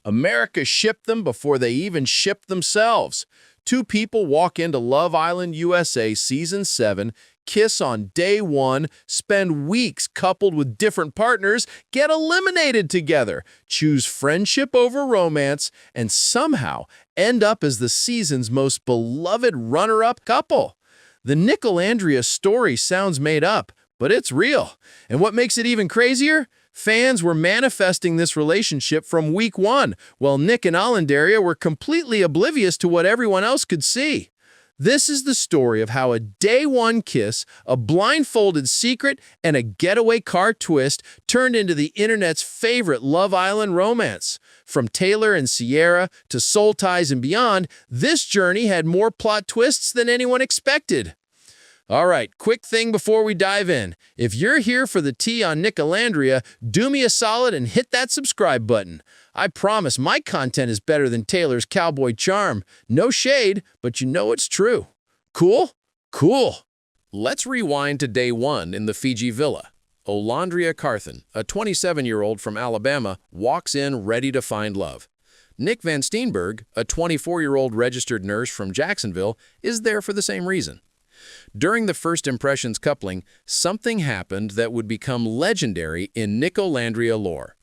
America shipped them before they even shipped themselves. Two people walk into Love Island USA Season 7, kiss on day 1, spend weeks coupled with different partners, get eliminated together, choose friendship over romance, and somehow end up as the season's most beloved runner-up couple. The Nicolandria story sounds made up, but it's real. And what makes it even crazier? Fans were manifesting this relationship from week 1, while Nick and Alandria were completely oblivious to what everyone else could see. This is the story of how a day 1 kiss, a blindfolded secret, and a getaway car twist turned into the internet's favorite Love Island romance. From Taylor and Cierra to soul ties and beyond, this journey had more plot twists than anyone expected. All right, quick thing before we dive in. If you're here for the tea on Nicolandria, do me a solid and hit that subscribe button. I promise my content is better than Taylor's cowboy charm. No shade, but you know it's true. Cool? Cool. Let's rewind to day 1 in the Fiji villa. Olandria Carthen, a 27-year-old from Alabama, walks in ready to find love. Nick Vansteenberghe, a 24-year-old registered nurse from Jacksonville, is there for the same reason. During the first impressions coupling, something happened that would become legendary in Nicolandria lore.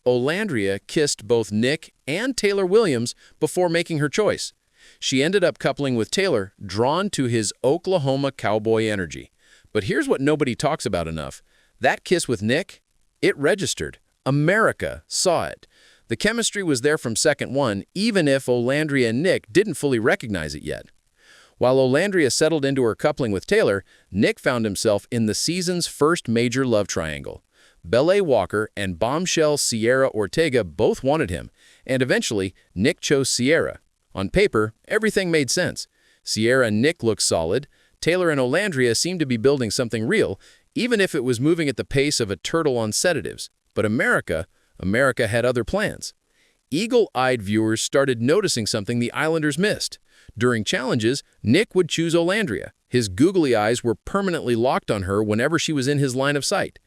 Olandria kissed both Nick and Taylor Williams before making her choice. She ended up coupling with Taylor, drawn to his Oklahoma cowboy energy. But here's what nobody talks about enough. That kiss with Nick, it registered. America saw it. The chemistry was there from second one, even if Olandria and Nick didn't fully recognize it yet. While Olandria settled into her coupling with Taylor, Nick found himself in the season's first major love triangle. Belle Walker and bombshell Cierra Ortega both wanted him, and eventually, Nick chose Cierra. On paper, everything made sense. Cierra and Nick looked solid. Taylor and Olandria seemed to be building something real, even if it was moving at the pace of a turtle on sedatives. But America had other plans. Eagle-eyed viewers started noticing something the Islanders missed. During challenges, Nick would choose Olandria. His googly eyes were permanently locked on her whenever she was in his line of sight.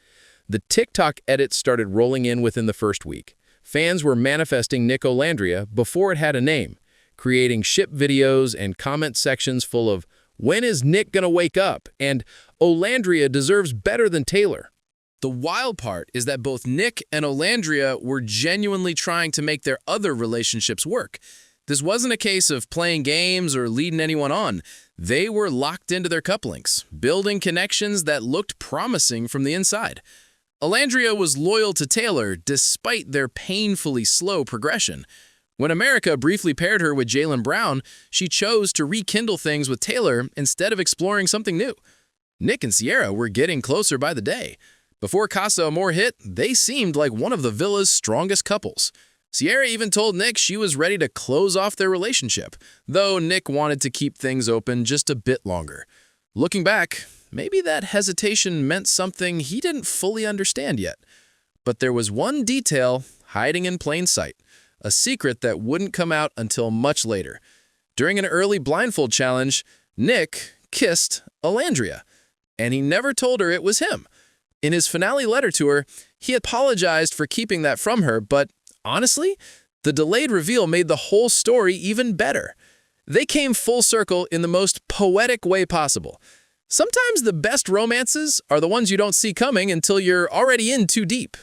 The TikTok edits started rolling in within the first week. Fans were manifesting Nick Olandria before it had a name, creating ship videos and comment sections full of, "When is Nick gonna wake up?" and "Olandria deserves better than Taylor." The wild part is that both Nick and Olandria were genuinely trying to make their other relationships work. This wasn't a case of playing games or leading anyone on. They were locked into their couplings, building connections that looked promising from the inside. Alandria was loyal to Taylor despite their painfully slow progression. When America briefly paired her with Jaylen Brown, she chose to rekindle things with Taylor instead of exploring something new. Nick and Cierra were getting closer by the day. Before Casa Amor hit, they seemed like one of the villa's strongest couples. Cierra even told Nick she was ready to close off their relationship, though Nick wanted to keep things open just a bit longer. Looking back, maybe that hesitation meant something he didn't fully understand yet. But there was one detail hiding in plain sight, a secret that wouldn't come out until much later. During an early blindfold challenge, Nick kissed Alandria, and he never told her it was him. In his finale letter to her, he apologized for keeping that from her, but honestly, the delayed reveal made the whole story even better. They came full circle in the most poetic way possible. Sometimes the best romances are the ones you don't see coming until you're already in too deep.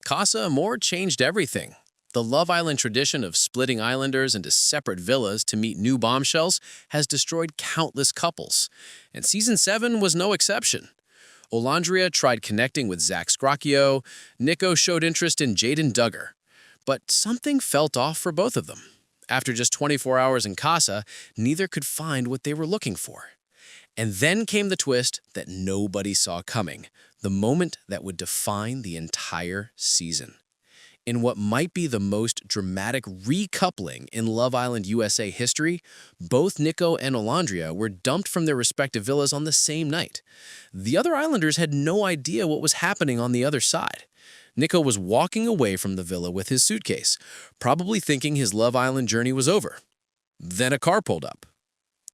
Casa Amor changed everything. The Love Island tradition of splitting islanders into separate villas to meet new bombshells has destroyed countless couples, and Season 7 was no exception. Olandria tried connecting with Zach Scrocchio, Nico showed interest in Jaden Duggar. But something felt off for both of them. After just 24 hours in Casa, neither could find what they were looking for. And then came the twist that nobody saw coming, the moment that would define the entire season. In what might be the most dramatic recoupling in Love Island USA history, both Nico and Olandria were dumped from their respective villas on the same night. The other Islanders had no idea what was happening on the other side. Nico was walking away from the villa with his suitcase, probably thinking his Love Island journey was over. Then a car pulled up.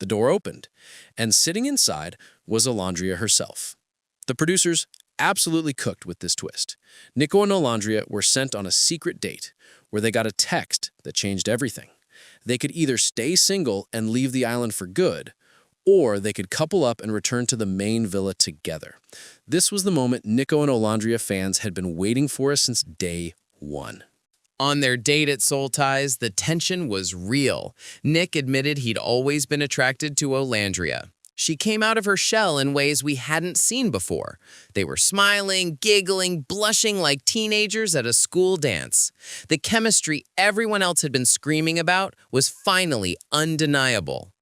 The door opened, and sitting inside was Alandria herself. The producers absolutely cooked with this twist. Nico and Olandria were sent on a secret date, where they got a text that changed everything. They could either stay single and leave the island for good, or they could couple up and return to the main villa together. This was the moment Nico and Olandria fans had been waiting for since day one. On their date at Soul Ties, the tension was real. Nick admitted he'd always been attracted to Olandria. She came out of her shell in ways we hadn't seen before. They were smiling, giggling, blushing like teenagers at a school dance. The chemistry everyone else had been screaming about was finally undeniable.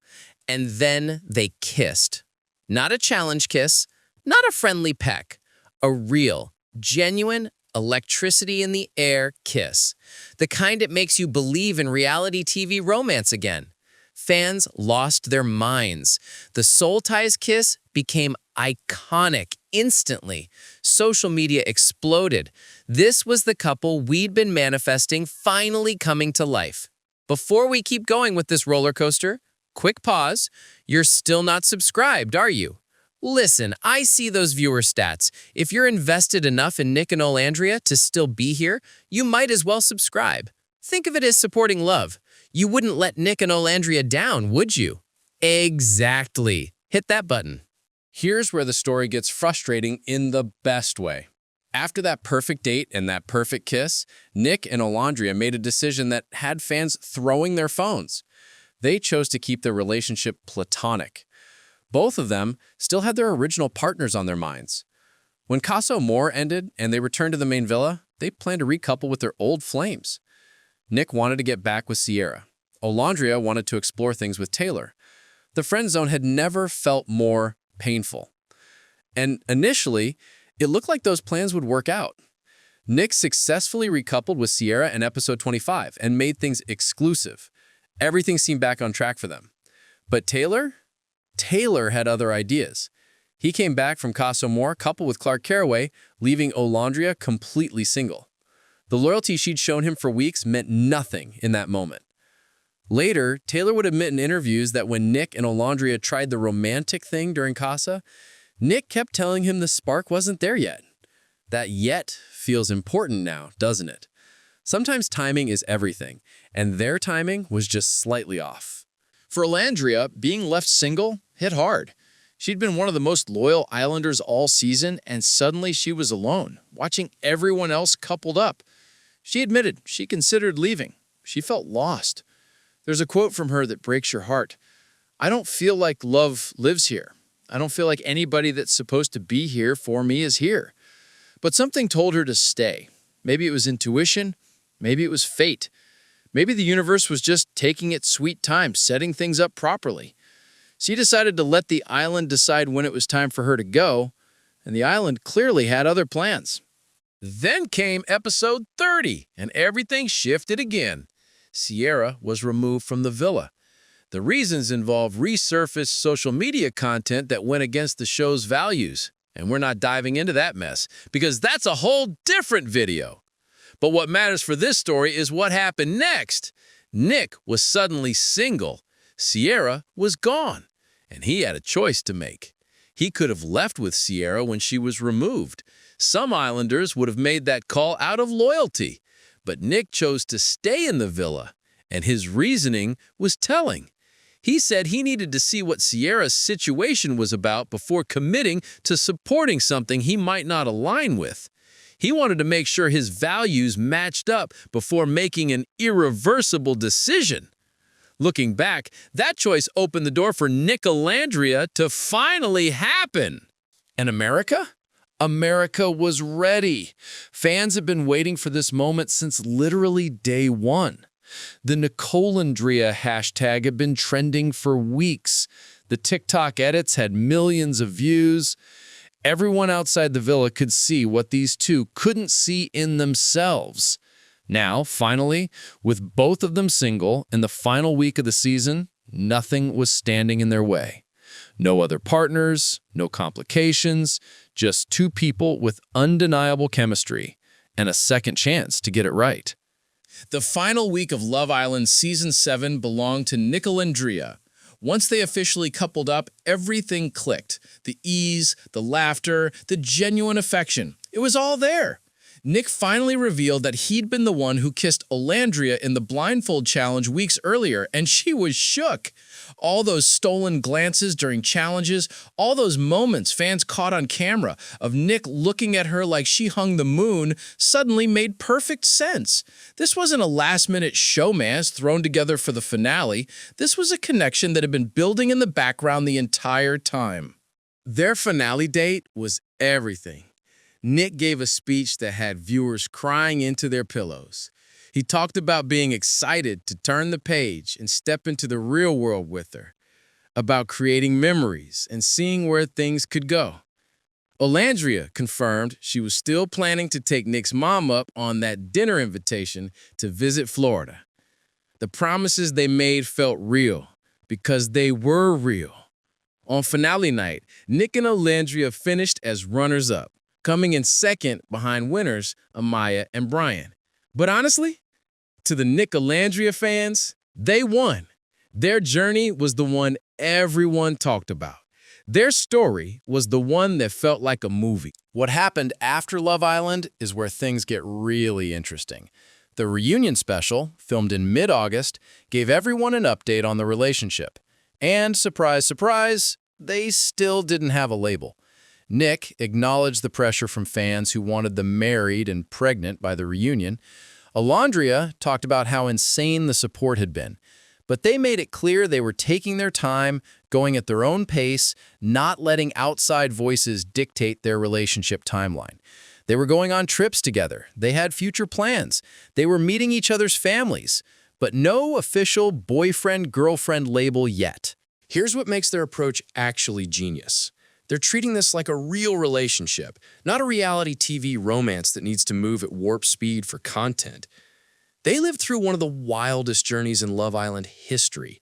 And then they kissed. Not a challenge kiss, not a friendly peck. A real, genuine, electricity in the air kiss. The kind that makes you believe in reality TV romance again. Fans lost their minds. The Soul Ties kiss became iconic instantly. Social media exploded. This was the couple we'd been manifesting finally coming to life. Before we keep going with this roller coaster, quick pause. You're still not subscribed, are you? Listen, I see those viewer stats. If you're invested enough in Nick and Olandria to still be here, you might as well subscribe. Think of it as supporting love. You wouldn't let Nick and Olandria down, would you? Exactly. Hit that button. Here's where the story gets frustrating in the best way. After that perfect date and that perfect kiss, Nick and Olandria made a decision that had fans throwing their phones. They chose to keep their relationship platonic. Both of them still had their original partners on their minds. When Casa Amor ended and they returned to the main villa, they planned to recouple with their old flames. Nick wanted to get back with Cierra. Olandria wanted to explore things with Taylor. The friend zone had never felt more painful. And initially, it looked like those plans would work out. Nick successfully recoupled with Cierra in episode 25 and made things exclusive. Everything seemed back on track for them. But Taylor had other ideas. He came back from Casa Amor coupled with Clark Caraway, leaving Olandria completely single. The loyalty she'd shown him for weeks meant nothing in that moment. Later, Taylor would admit in interviews that when Nick and Olandria tried the romantic thing during Casa, Nick kept telling him the spark wasn't there yet. That yet feels important now, doesn't it? Sometimes timing is everything, and their timing was just slightly off. For Alandria, being left single hit hard. She'd been one of the most loyal Islanders all season, and suddenly she was alone, watching everyone else coupled up. She admitted she considered leaving. She felt lost. There's a quote from her that breaks your heart. "I don't feel like love lives here. I don't feel like anybody that's supposed to be here for me is here." But something told her to stay. Maybe it was intuition. Maybe it was fate. Maybe the universe was just taking its sweet time, setting things up properly. She decided to let the island decide when it was time for her to go, and the island clearly had other plans. Then came episode 30, and everything shifted again. Cierra was removed from the villa. The reasons involved resurfaced social media content that went against the show's values. And we're not diving into that mess, because that's a whole different video. But what matters for this story is what happened next. Nick was suddenly single. Cierra was gone, and he had a choice to make. He could have left with Cierra when she was removed. Some Islanders would have made that call out of loyalty, but Nick chose to stay in the villa, and his reasoning was telling. He said he needed to see what Cierra's situation was about before committing to supporting something he might not align with. He wanted to make sure his values matched up before making an irreversible decision. Looking back, that choice opened the door for Nicolandria to finally happen. And America? America was ready. Fans had been waiting for this moment since literally day one. The Nicolandria hashtag had been trending for weeks. The TikTok edits had millions of views. Everyone outside the villa could see what these two couldn't see in themselves. Now, finally, with both of them single in the final week of the season, nothing was standing in their way. No other partners, no complications, just two people with undeniable chemistry and a second chance to get it right. The final week of Love Island Season 7 belonged to Nicolandria. Once they officially coupled up, everything clicked. The ease, the laughter, the genuine affection. It was all there. Nick finally revealed that he'd been the one who kissed Olandria in the blindfold challenge weeks earlier, and she was shook. All those stolen glances during challenges, all those moments fans caught on camera of Nick looking at her like she hung the moon suddenly made perfect sense. This wasn't a last-minute showmance thrown together for the finale. This was a connection that had been building in the background the entire time. Their finale date was everything. Nick gave a speech that had viewers crying into their pillows. He talked about being excited to turn the page and step into the real world with her, about creating memories and seeing where things could go. Olandria confirmed she was still planning to take Nick's mom up on that dinner invitation to visit Florida. The promises they made felt real because they were real. On finale night, Nick and Olandria finished as runners-up, coming in second behind winners Amaya and Brian. But honestly, to the Nicolandria fans, they won. Their journey was the one everyone talked about. Their story was the one that felt like a movie. What happened after Love Island is where things get really interesting. The reunion special, filmed in mid-August, gave everyone an update on the relationship. And surprise, surprise, they still didn't have a label. Nick acknowledged the pressure from fans who wanted them married and pregnant by the reunion. Alandria talked about how insane the support had been. But they made it clear they were taking their time, going at their own pace, not letting outside voices dictate their relationship timeline. They were going on trips together. They had future plans. They were meeting each other's families. But no official boyfriend-girlfriend label yet. Here's what makes their approach actually genius. They're treating this like a real relationship, not a reality TV romance that needs to move at warp speed for content. They lived through one of the wildest journeys in Love Island history.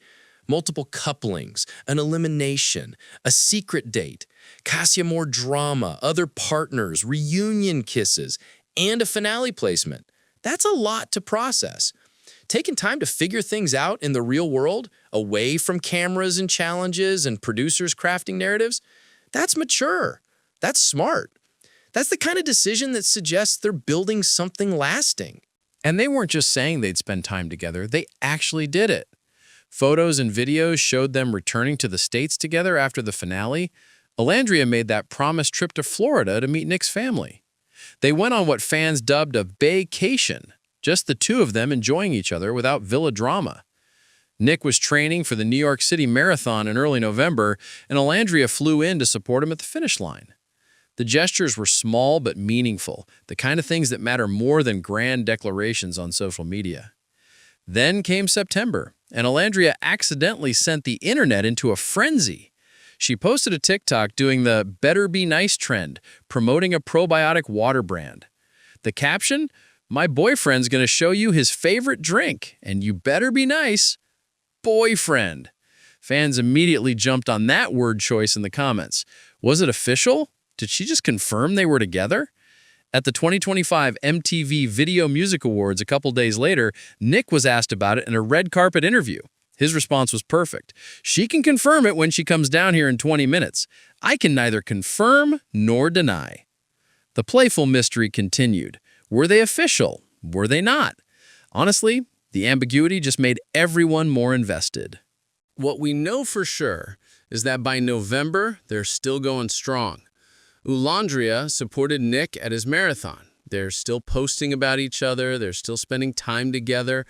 Multiple couplings, an elimination, a secret date, Casa Amor drama, other partners, reunion kisses, and a finale placement. That's a lot to process. Taking time to figure things out in the real world, away from cameras and challenges and producers crafting narratives, that's mature. That's smart. That's the kind of decision that suggests they're building something lasting. And they weren't just saying they'd spend time together, they actually did it. Photos and videos showed them returning to the States together after the finale. Alandria made that promised trip to Florida to meet Nick's family. They went on what fans dubbed a vacation, just the two of them enjoying each other without villa drama. Nick was training for the New York City Marathon in early November, and Alandria flew in to support him at the finish line. The gestures were small but meaningful, the kind of things that matter more than grand declarations on social media. Then came September, and Alandria accidentally sent the internet into a frenzy. She posted a TikTok doing the "Better Be Nice" trend, promoting a probiotic water brand. The caption, "My boyfriend's gonna show you his favorite drink, and you better be nice." Boyfriend. Fans immediately jumped on that word choice in the comments. Was it official? Did she just confirm they were together? At the 2025 MTV Video Music Awards a couple days later, Nick was asked about it in a red carpet interview. His response was perfect. "She can confirm it when she comes down here in 20 minutes. I can neither confirm nor deny." The playful mystery continued. Were they official? Were they not? Honestly, the ambiguity just made everyone more invested. What we know for sure is that by November, they're still going strong. Olandria supported Nick at his marathon. They're still posting about each other. They're still spending time together.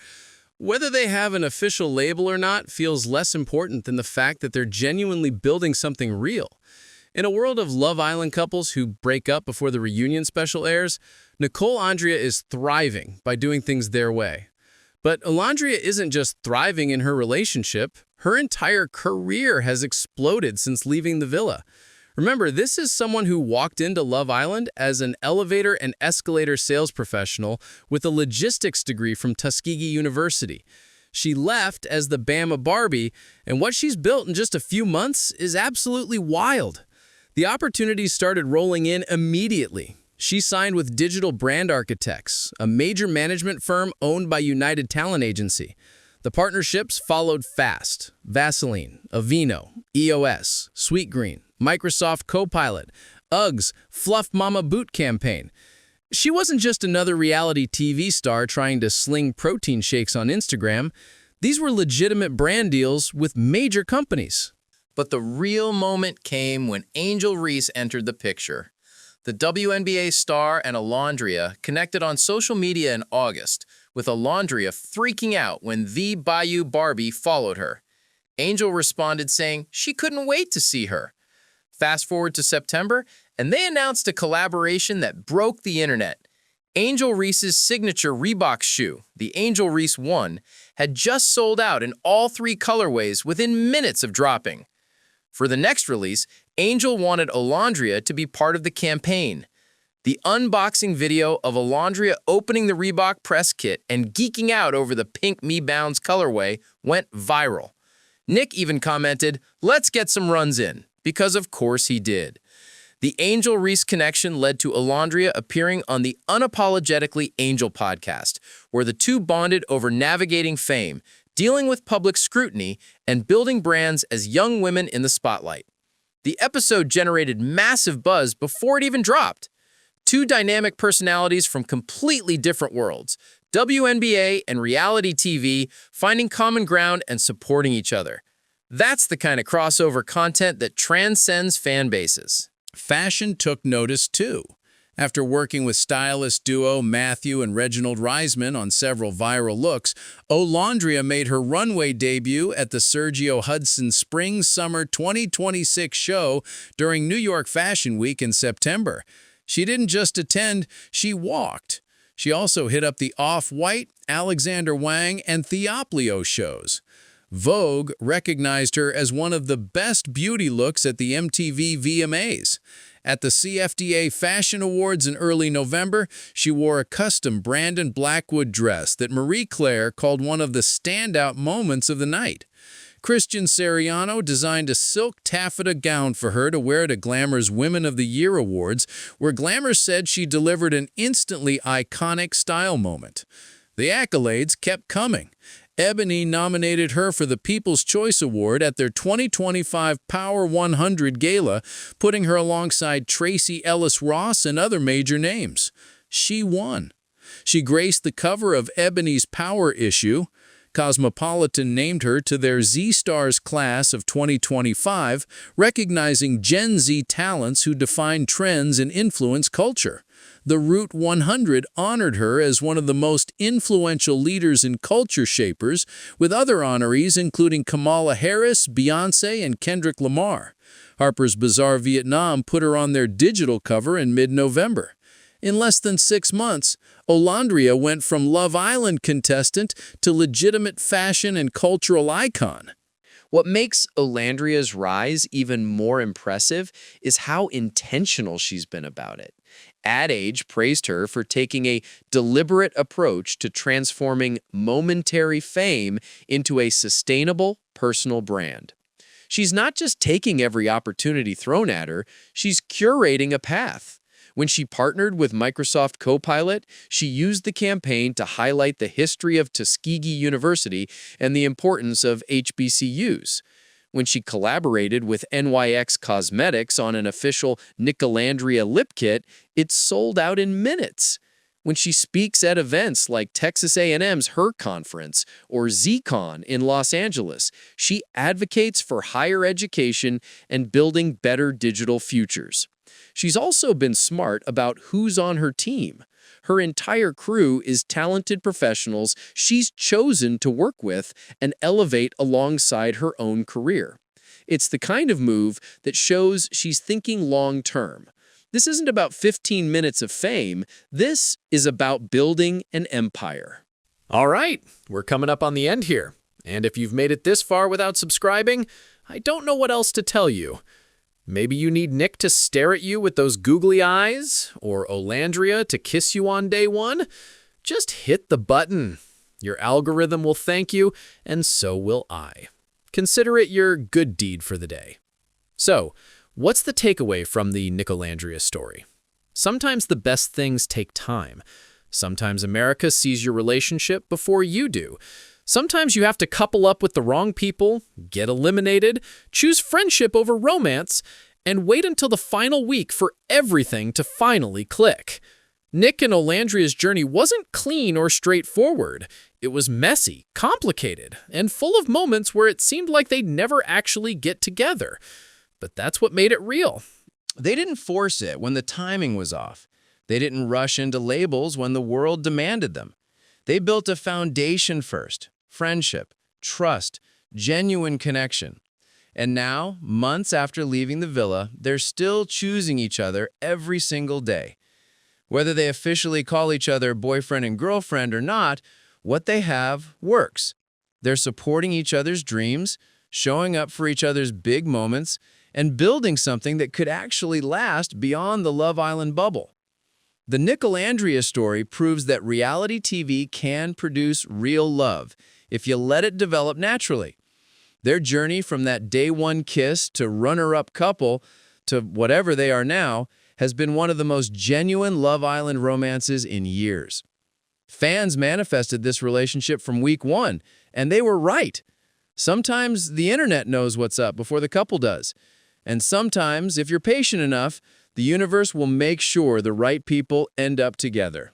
Whether they have an official label or not feels less important than the fact that they're genuinely building something real. In a world of Love Island couples who break up before the reunion special airs, Nicolandria is thriving by doing things their way. But Olandria isn't just thriving in her relationship. Her entire career has exploded since leaving the villa. Remember, this is someone who walked into Love Island as an elevator and escalator sales professional with a logistics degree from Tuskegee University. She left as the Bama Barbie, and what she's built in just a few months is absolutely wild. The opportunities started rolling in immediately. She signed with Digital Brand Architects, a major management firm owned by United Talent Agency. The partnerships followed fast. Vaseline, Aveeno, EOS, Sweetgreen, Microsoft Copilot, UGG's Fluff Mama Boot campaign. She wasn't just another reality TV star trying to sling protein shakes on Instagram. These were legitimate brand deals with major companies. But the real moment came when Angel Reese entered the picture. The WNBA star and Alandria connected on social media in August, with Alandria freaking out when the Bayou Barbie followed her. Angel responded saying she couldn't wait to see her. Fast forward to September, and they announced a collaboration that broke the internet. Angel Reese's signature Reebok shoe, the Angel Reese 1, had just sold out in all 3 colorways within minutes of dropping. For the next release, Angel wanted Olandria to be part of the campaign. The unboxing video of Olandria opening the Reebok press kit and geeking out over the pink Me Bounds colorway went viral. Nick even commented, "Let's get some runs in," because of course he did. The Angel Reese connection led to Olandria appearing on the Unapologetically Angel podcast, where the two bonded over navigating fame, dealing with public scrutiny, and building brands as young women in the spotlight. The episode generated massive buzz before it even dropped. 2 dynamic personalities from completely different worlds, WNBA and reality TV, finding common ground and supporting each other. That's the kind of crossover content that transcends fan bases. Fashion took notice too. After working with stylist duo Matthew and Reginald Reisman on several viral looks, Olandria made her runway debut at the Sergio Hudson Spring-Summer 2026 show during New York Fashion Week in September. She didn't just attend, she walked. She also hit up the Off-White, Alexander Wang, and Theoplio shows. Vogue recognized her as one of the best beauty looks at the MTV VMAs. At the CFDA Fashion Awards in early November, she wore a custom Brandon Blackwood dress that Marie Claire called one of the standout moments of the night. Christian Siriano designed a silk taffeta gown for her to wear to Glamour's Women of the Year Awards, where Glamour said she delivered an instantly iconic style moment. The accolades kept coming. Ebony nominated her for the People's Choice Award at their 2025 Power 100 Gala, putting her alongside Tracy Ellis Ross and other major names. She won. She graced the cover of Ebony's Power issue. Cosmopolitan named her to their Z-Stars class of 2025, recognizing Gen Z talents who define trends and influence culture. The Route 100 honored her as one of the most influential leaders and culture shapers, with other honorees including Kamala Harris, Beyoncé, and Kendrick Lamar. Harper's Bazaar Vietnam put her on their digital cover in mid-November. In less than 6 months, Olandria went from Love Island contestant to legitimate fashion and cultural icon. What makes Olandria's rise even more impressive is how intentional she's been about it. Ad Age praised her for taking a deliberate approach to transforming momentary fame into a sustainable personal brand. She's not just taking every opportunity thrown at her, she's curating a path. When she partnered with Microsoft Copilot, she used the campaign to highlight the history of Tuskegee University and the importance of HBCUs. When she collaborated with NYX Cosmetics on an official Nicolandria lip kit, it sold out in minutes. When she speaks at events like Texas A&M's Her Conference or ZCon in Los Angeles, she advocates for higher education and building better digital futures. She's also been smart about who's on her team. Her entire crew is talented professionals she's chosen to work with and elevate alongside her own career. It's the kind of move that shows she's thinking long-term. This isn't about 15 minutes of fame. This is about building an empire. All right, we're coming up on the end here. And if you've made it this far without subscribing, I don't know what else to tell you. Maybe you need Nick to stare at you with those googly eyes, or Olandria to kiss you on day one. Just hit the button. Your algorithm will thank you, and so will I. Consider it your good deed for the day. So, what's the takeaway from the Nicolandria story? Sometimes the best things take time. Sometimes America sees your relationship before you do. Sometimes you have to couple up with the wrong people, get eliminated, choose friendship over romance, and wait until the final week for everything to finally click. Nick and Olandria's journey wasn't clean or straightforward. It was messy, complicated, and full of moments where it seemed like they'd never actually get together. But that's what made it real. They didn't force it when the timing was off. They didn't rush into labels when the world demanded them. They built a foundation first: friendship, trust, genuine connection. And now, months after leaving the villa, they're still choosing each other every single day. Whether they officially call each other boyfriend and girlfriend or not, what they have works. They're supporting each other's dreams, showing up for each other's big moments, and building something that could actually last beyond the Love Island bubble. The Nicolandria story proves that reality TV can produce real love if you let it develop naturally. Their journey from that day one kiss to runner-up couple to whatever they are now has been one of the most genuine Love Island romances in years. Fans manifested this relationship from week one, and they were right. Sometimes the internet knows what's up before the couple does. And sometimes, if you're patient enough, the universe will make sure the right people end up together.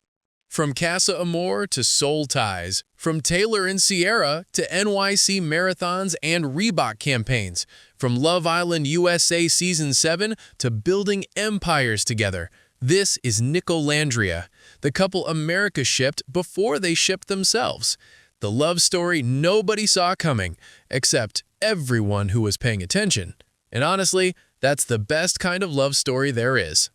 From Casa Amor to Soul Ties, from Taylor and Cierra to NYC Marathons and Reebok campaigns, from Love Island USA Season 7 to building empires together, this is Nicolandria, the couple America shipped before they shipped themselves. The love story nobody saw coming, except everyone who was paying attention. And honestly, that's the best kind of love story there is.